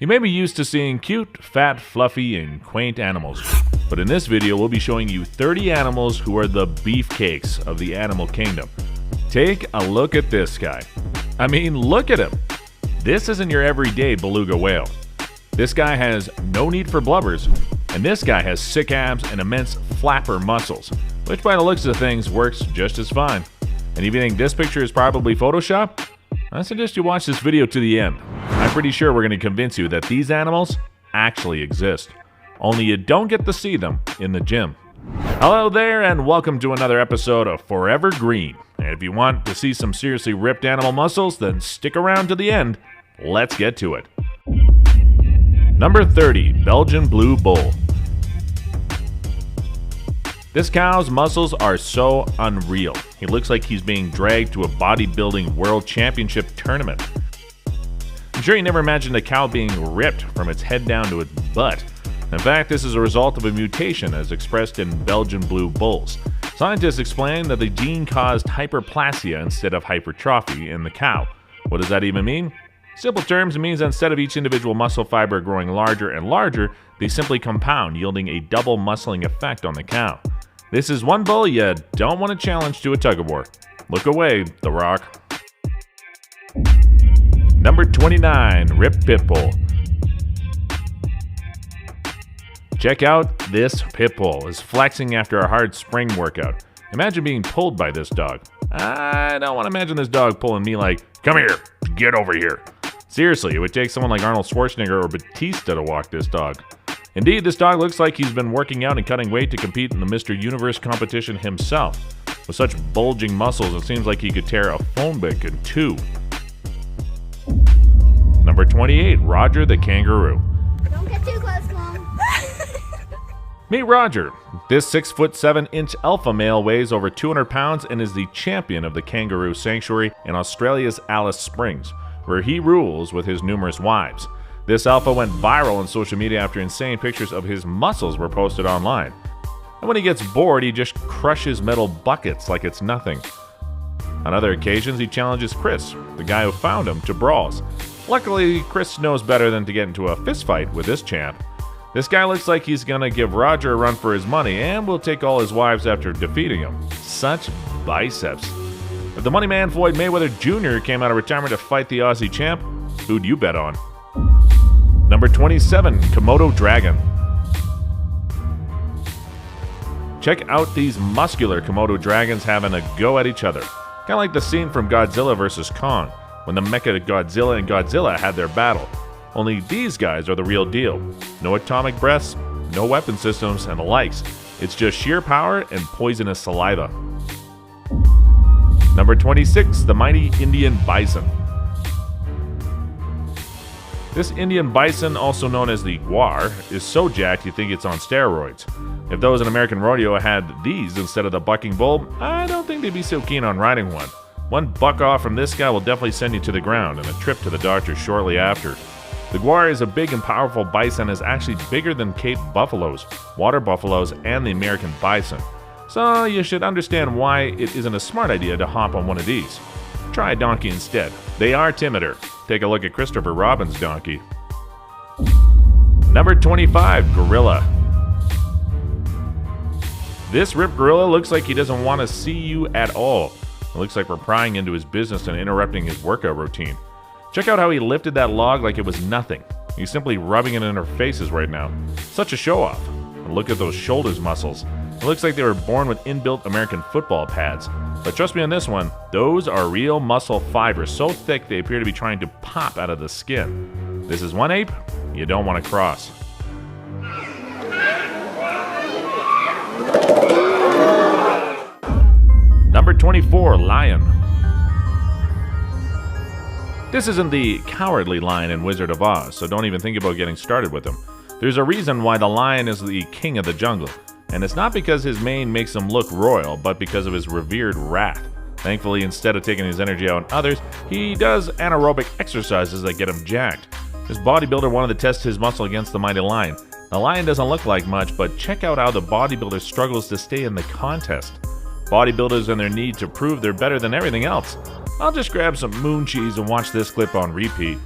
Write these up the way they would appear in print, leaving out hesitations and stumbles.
You may be used to seeing cute, fat, fluffy, and quaint animals, but in this video we'll be showing you 30 animals who are the beefcakes of the animal kingdom. Take a look at this guy. I mean, look at him. This isn't your everyday beluga whale. This guy has no need for blubbers, and this guy has sick abs and immense flapper muscles, which by the looks of things works just as fine. And if you think this picture is probably Photoshop, I suggest you watch this video to the end. I'm pretty sure we're going to convince you that these animals actually exist. Only you don't get to see them in the gym. Hello there and welcome to another episode of Forever Green. And if you want to see some seriously ripped animal muscles, then stick around to the end. Let's get to it. Number 30, Belgian Blue Bull. This cow's muscles are so unreal. He looks like he's being dragged to a bodybuilding world championship tournament. I'm sure you never imagined a cow being ripped from its head down to its butt. In fact, this is a result of a mutation as expressed in Belgian blue bulls. Scientists explain that the gene caused hyperplasia instead of hypertrophy in the cow. What does that even mean? Simple terms, it means that instead of each individual muscle fiber growing larger and larger, they simply compound, yielding a double muscling effect on the cow. This is one bull you don't want to challenge to a tug-of-war. Look away, The Rock. Number 29, Ripped Pit Bull. Check out this pit bull is flexing after a hard spring workout. Imagine being pulled by this dog. I don't want to imagine this dog pulling me like, come here, get over here. Seriously, it would take someone like Arnold Schwarzenegger or Batista to walk this dog. Indeed, this dog looks like he's been working out and cutting weight to compete in the Mr. Universe competition himself. With such bulging muscles, it seems like he could tear a phone book in two. Number 28, Roger the Kangaroo. Don't get too close, Mom. Meet Roger. This 6'7" alpha male weighs over 200 pounds and is the champion of the Kangaroo Sanctuary in Australia's Alice Springs, where he rules with his numerous wives. This alpha went viral on social media after insane pictures of his muscles were posted online. And when he gets bored, he just crushes metal buckets like it's nothing. On other occasions, he challenges Chris, the guy who found him, to brawls. Luckily, Chris knows better than to get into a fistfight with this champ. This guy looks like he's gonna give Roger a run for his money and will take all his wives after defeating him. Such biceps. If the money man Floyd Mayweather Jr. came out of retirement to fight the Aussie champ, who'd you bet on? Number 27, Komodo Dragon. Check out these muscular Komodo dragons having a go at each other. Kind of like the scene from Godzilla vs. Kong, when the Mecha Godzilla and Godzilla had their battle. Only these guys are the real deal. No atomic breaths, no weapon systems, and the likes. It's just sheer power and poisonous saliva. Number 26, the mighty Indian Bison. This Indian bison, also known as the guar, is so jacked you think it's on steroids. If those in American rodeo had these instead of the bucking bull, I don't think they'd be so keen on riding one. One buck off from this guy will definitely send you to the ground and a trip to the doctor shortly after. The guar is a big and powerful bison and is actually bigger than Cape buffaloes, water buffaloes, and the American bison. So you should understand why it isn't a smart idea to hop on one of these. Try a donkey instead. They are timider. Take a look at Christopher Robin's donkey. Number 25, Gorilla. This ripped gorilla looks like he doesn't want to see you at all. It looks like we're prying into his business and interrupting his workout routine. Check out how he lifted that log like it was nothing. He's simply rubbing it in our faces right now. Such a show-off. And look at those shoulders muscles. It looks like they were born with inbuilt American football pads. But trust me on this one, those are real muscle fibers, so thick they appear to be trying to pop out of the skin. This is one ape you don't want to cross. Number 24, Lion. This isn't the cowardly lion in Wizard of Oz, so don't even think about getting started with him. There's a reason why the lion is the king of the jungle. And it's not because his mane makes him look royal, but because of his revered wrath. Thankfully, instead of taking his energy out on others, he does anaerobic exercises that get him jacked. This bodybuilder wanted to test his muscle against the mighty lion. The lion doesn't look like much, but check out how the bodybuilder struggles to stay in the contest. Bodybuilders and their need to prove they're better than everything else. I'll just grab some moon cheese and watch this clip on repeat.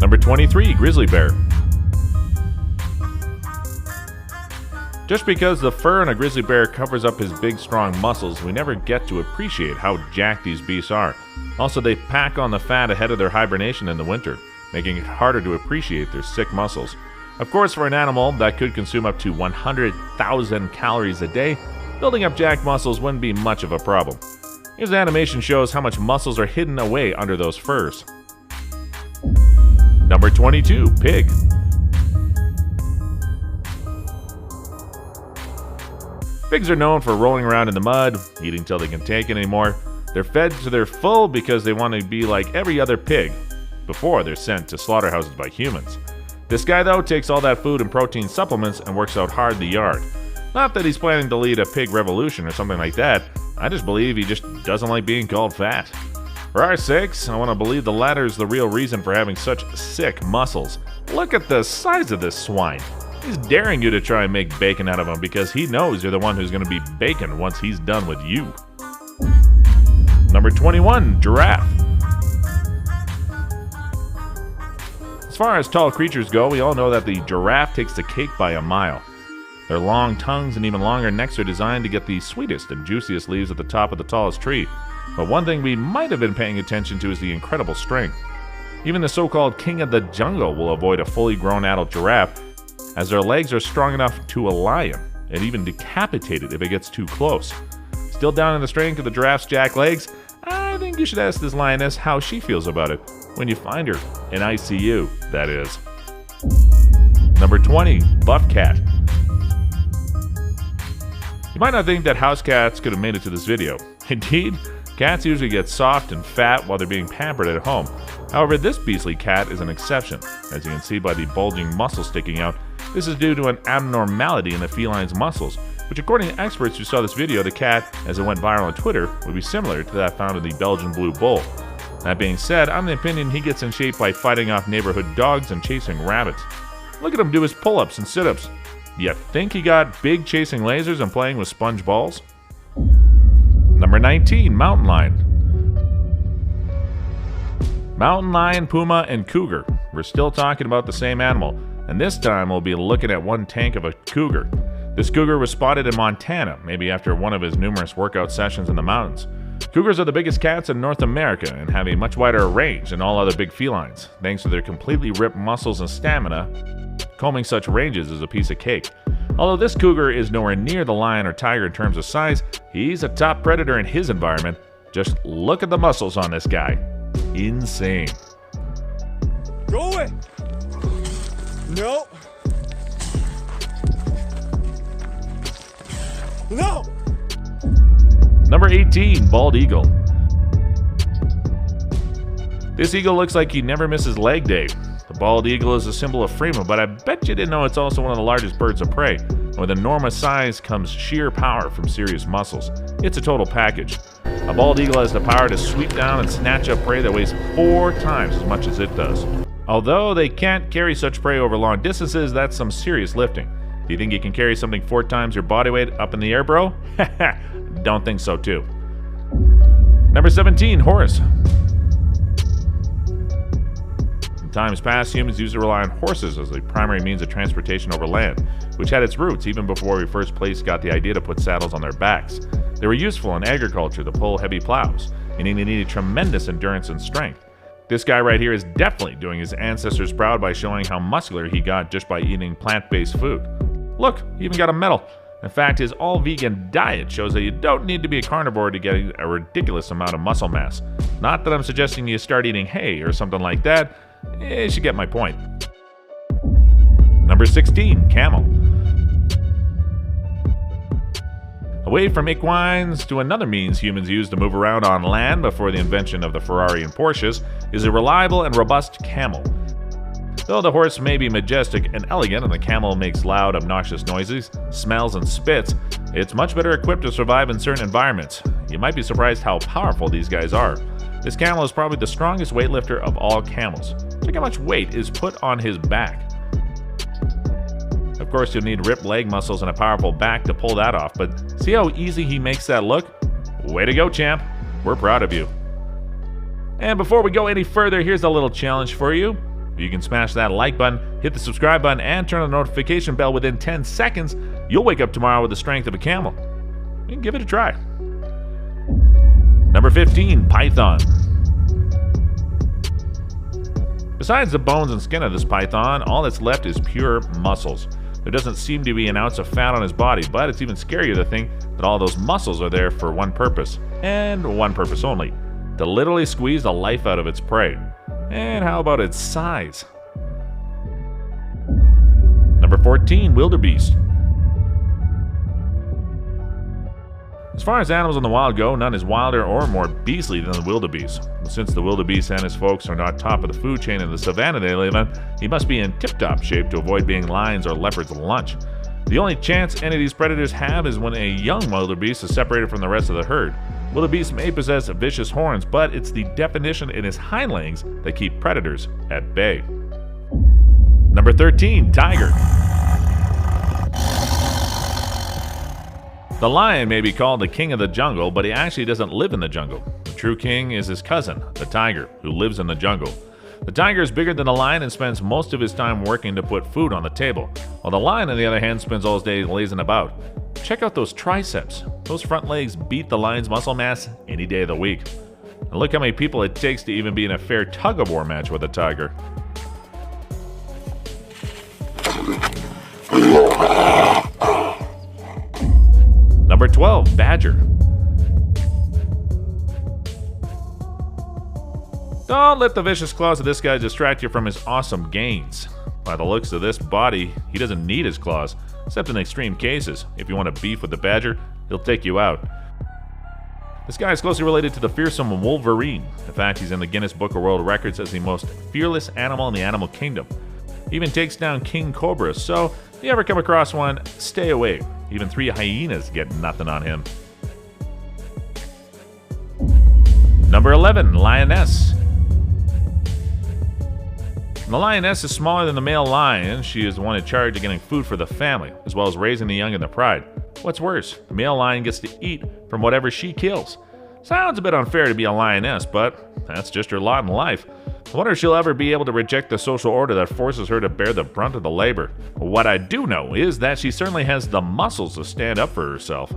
Number 23, Grizzly Bear. Just because the fur on a grizzly bear covers up his big strong muscles, we never get to appreciate how jacked these beasts are. Also, they pack on the fat ahead of their hibernation in the winter, making it harder to appreciate their sick muscles. Of course, for an animal that could consume up to 100,000 calories a day, building up jacked muscles wouldn't be much of a problem. Here's the animation shows how much muscles are hidden away under those furs. Number 22, Pig. Pigs are known for rolling around in the mud, eating till they can't take it anymore. They're fed to their full because they want to be like every other pig before they're sent to slaughterhouses by humans. This guy, though, takes all that food and protein supplements and works out hard in the yard. Not that he's planning to lead a pig revolution or something like that. I just believe he just doesn't like being called fat. For our sakes, I want to believe the latter is the real reason for having such sick muscles. Look at the size of this swine. He's daring you to try and make bacon out of him because he knows you're the one who's going to be bacon once he's done with you. Number 21, Giraffe. As far as tall creatures go, we all know that the giraffe takes the cake by a mile. Their long tongues and even longer necks are designed to get the sweetest and juiciest leaves at the top of the tallest tree. But one thing we might have been paying attention to is the incredible strength. Even the so-called king of the jungle will avoid a fully grown adult giraffe, as their legs are strong enough to a lion, and even decapitate it if it gets too close. Still down in the strength of the giraffe's jack legs? I think you should ask this lioness how she feels about it when you find her in ICU, that is. Number 20, Buff Cat. You might not think that house cats could have made it to this video. Indeed, cats usually get soft and fat while they're being pampered at home. However, this beastly cat is an exception. As you can see by the bulging muscles sticking out, this is due to an abnormality in the feline's muscles, which according to experts who saw this video, the cat, as it went viral on Twitter, would be similar to that found in the Belgian blue bull. That being said, I'm of the opinion he gets in shape by fighting off neighborhood dogs and chasing rabbits. Look at him do his pull-ups and sit-ups. You think he got big chasing lasers and playing with sponge balls? Number 19, Mountain Lion. Mountain lion, puma, and cougar. We're still talking about the same animal, and this time we'll be looking at one tank of a cougar. This cougar was spotted in Montana, maybe after one of his numerous workout sessions in the mountains. Cougars are the biggest cats in North America and have a much wider range than all other big felines. Thanks to their completely ripped muscles and stamina, combing such ranges is a piece of cake. Although this cougar is nowhere near the lion or tiger in terms of size, he's a top predator in his environment. Just look at the muscles on this guy. Insane. Go away! No! No! Number 18, Bald Eagle. This eagle looks like he never misses leg day. The bald eagle is a symbol of freedom, but I bet you didn't know it's also one of the largest birds of prey. And with enormous size comes sheer power from serious muscles. It's a total package. A bald eagle has the power to sweep down and snatch up prey that weighs 4 times as much as it does. Although they can't carry such prey over long distances, that's some serious lifting. Do you think you can carry something 4 times your body weight up in the air, bro? Don't think so, too. Number 17, Horse. In times past, humans used to rely on horses as the primary means of transportation over land, which had its roots even before we first place got the idea to put saddles on their backs. They were useful in agriculture to pull heavy plows, meaning they needed tremendous endurance and strength. This guy right here is definitely doing his ancestors proud by showing how muscular he got just by eating plant-based food. Look, he even got a medal. In fact, his all-vegan diet shows that you don't need to be a carnivore to get a ridiculous amount of muscle mass. Not that I'm suggesting you start eating hay or something like that. You should get my point. Number 16, Camel. Away from equines to another means humans used to move around on land before the invention of the Ferrari and Porsches is a reliable and robust camel. Though the horse may be majestic and elegant and the camel makes loud, obnoxious noises, smells, and spits, it's much better equipped to survive in certain environments. You might be surprised how powerful these guys are. This camel is probably the strongest weightlifter of all camels. Look how much weight is put on his back. Of course, you'll need ripped leg muscles and a powerful back to pull that off, but see how easy he makes that look? Way to go, champ. We're proud of you. And before we go any further, here's a little challenge for you. If you can smash that like button, hit the subscribe button, and turn on the notification bell within 10 seconds, you'll wake up tomorrow with the strength of a camel. You can give it a try. Number 15, python. Besides the bones and skin of this python, all that's left is pure muscles. There doesn't seem to be an ounce of fat on his body, but it's even scarier to think that all those muscles are there for one purpose, and one purpose only: to literally squeeze the life out of its prey. And how about its size? Number 14, wildebeest. As far as animals in the wild go, none is wilder or more beastly than the wildebeest. Since the wildebeest and his folks are not top of the food chain in the savanna they live in, he must be in tip-top shape to avoid being lions or leopards' lunch. The only chance any of these predators have is when a young wildebeest is separated from the rest of the herd. Wildebeest may possess vicious horns, but it's the definition in his hind legs that keep predators at bay. Number 13, tiger. The lion may be called the king of the jungle, but he actually doesn't live in the jungle. The true king is his cousin, the tiger, who lives in the jungle. The tiger is bigger than the lion and spends most of his time working to put food on the table, while the lion, on the other hand, spends all his day lazing about. Check out those triceps. Those front legs beat the lion's muscle mass any day of the week. And look how many people it takes to even be in a fair tug-of-war match with a tiger. Number 12, badger. Don't let the vicious claws of this guy distract you from his awesome gains. By the looks of this body, he doesn't need his claws, except in extreme cases. If you want to beef with the badger, he'll take you out. This guy is closely related to the fearsome wolverine. In fact, he's in the Guinness Book of World Records as the most fearless animal in the animal kingdom. He even takes down king cobras, so if you ever come across one, stay away. Even 3 hyenas get nothing on him. Number 11, lioness. The lioness is smaller than the male lion. She is the one in charge of getting food for the family, as well as raising the young in the pride. What's worse, the male lion gets to eat from whatever she kills. Sounds a bit unfair to be a lioness, but that's just her lot in life. I wonder if she'll ever be able to reject the social order that forces her to bear the brunt of the labor. What I do know is that she certainly has the muscles to stand up for herself.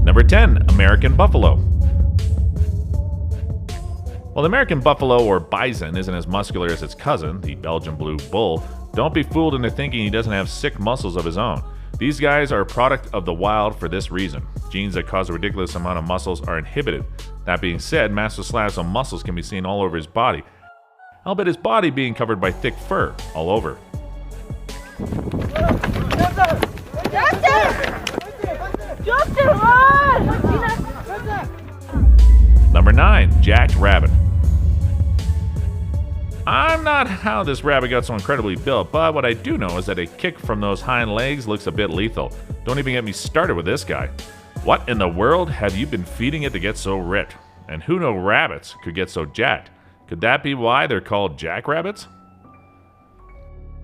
Number 10, American buffalo. While the American buffalo, or bison, isn't as muscular as its cousin, the Belgian blue bull, don't be fooled into thinking he doesn't have sick muscles of his own. These guys are a product of the wild for this reason. Genes that cause a ridiculous amount of muscles are inhibited. That being said, massive slabs of muscles can be seen all over his body. I'll bet his body being covered by thick fur all over. Number 9, jacked rabbit. I'm not how this rabbit got so incredibly built, but what I do know is that a kick from those hind legs looks a bit lethal. Don't even get me started with this guy. What in the world have you been feeding it to get so ripped? And who knew rabbits could get so jacked? Could that be why they're called jackrabbits?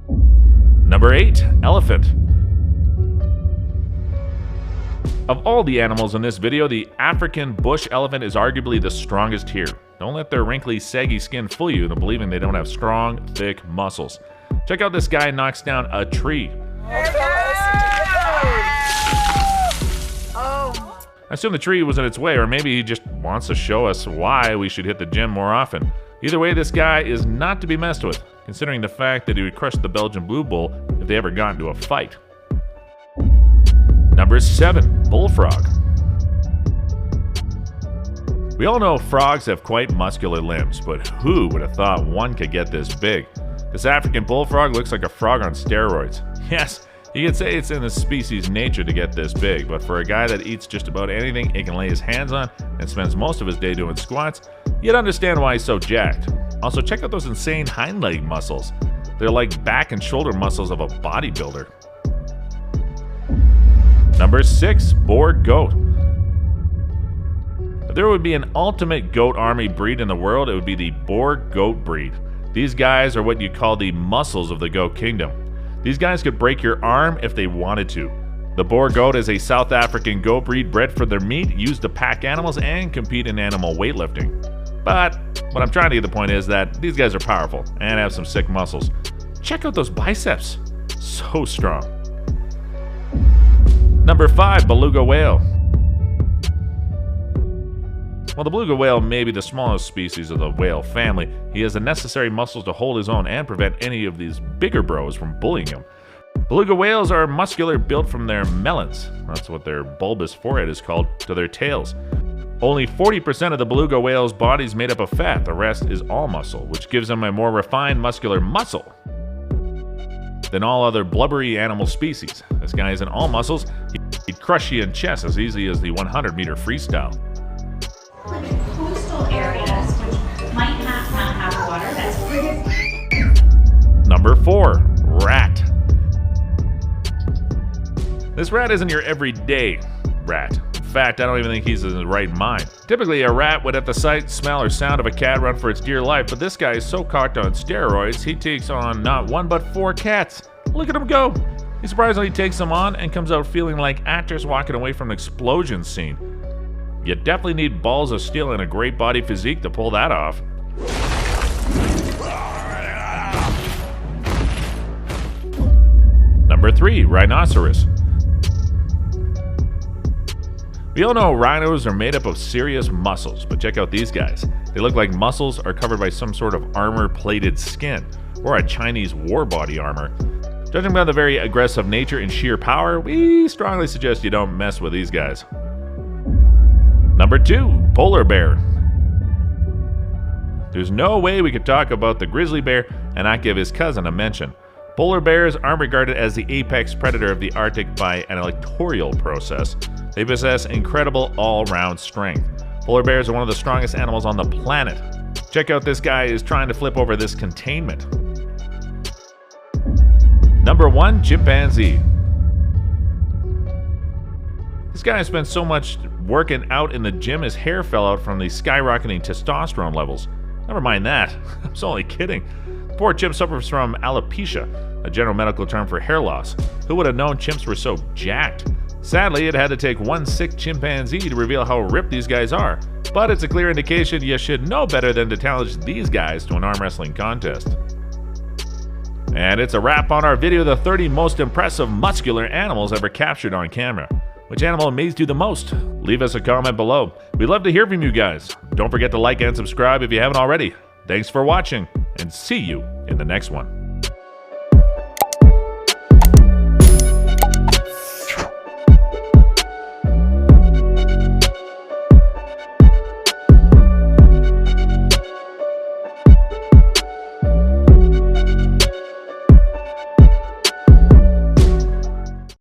Number 8, elephant. Of all the animals in this video, the African bush elephant is arguably the strongest here. Don't let their wrinkly, saggy skin fool you into believing they don't have strong, thick muscles. Check out this guy knocks down a tree. I assume the tree was in its way, or maybe he just wants to show us why we should hit the gym more often. Either way, this guy is not to be messed with, considering the fact that he would crush the Belgian blue bull if they ever got into a fight. Number 7, bullfrog. We all know frogs have quite muscular limbs, but who would have thought one could get this big? This African bullfrog looks like a frog on steroids. Yes, you could say it's in the species' nature to get this big, but for a guy that eats just about anything he can lay his hands on and spends most of his day doing squats, you'd understand why he's so jacked. Also, check out those insane hind leg muscles. They're like back and shoulder muscles of a bodybuilder. Number 6, Boar Goat. If there would be an ultimate goat army breed in the world, it would be the Boar Goat breed. These guys are what you call the muscles of the goat kingdom. These guys could break your arm if they wanted to. The Boar Goat is a South African goat breed bred for their meat, used to pack animals, and compete in animal weightlifting. But what I'm trying to get the point is that these guys are powerful and have some sick muscles. Check out those biceps. So strong. Number 5, Beluga Whale. While the beluga whale may be the smallest species of the whale family, he has the necessary muscles to hold his own and prevent any of these bigger bros from bullying him. Beluga whales are muscular, built from their melons, that's what their bulbous forehead is called, to their tails. Only 40% of the beluga whale's body is made up of fat, the rest is all muscle, which gives them a more refined muscular muscle than all other blubbery animal species. This guy isn't all muscles, he'd crush you in chest as easy as the 100-meter freestyle. Coastal areas which might not have water, that's Number 4, rat. This rat isn't your everyday rat. In fact, I don't even think he's in his right mind. Typically, a rat would at the sight, smell, or sound of a cat run for its dear life, but this guy is so cocked on steroids, he takes on not 1 but 4 cats. Look at him go! He surprisingly takes them on and comes out feeling like actors walking away from an explosion scene. You definitely need balls of steel and a great body physique to pull that off. Number 3, rhinoceros. We all know rhinos are made up of serious muscles, but check out these guys. They look like muscles are covered by some sort of armor-plated skin, or a Chinese war body armor. Judging by the very aggressive nature and sheer power, we strongly suggest you don't mess with these guys. Number 2, polar bear. There's no way we could talk about the grizzly bear and not give his cousin a mention. Polar bears aren't regarded as the apex predator of the Arctic by an electoral process. They possess incredible all-round strength. Polar bears are one of the strongest animals on the planet. Check out this guy is trying to flip over this containment. Number 1, chimpanzee. This guy spent so much working out in the gym his hair fell out from the skyrocketing testosterone levels. Never mind that, I was only kidding. The poor chimp suffers from alopecia, a general medical term for hair loss. Who would have known chimps were so jacked? Sadly, it had to take one sick chimpanzee to reveal how ripped these guys are. But it's a clear indication you should know better than to challenge these guys to an arm wrestling contest. And it's a wrap on our video of the 30 most impressive muscular animals ever captured on camera. Which animal amazed you the most? Leave us a comment below. We'd love to hear from you guys. Don't forget to like and subscribe if you haven't already. Thanks for watching, and see you in the next one.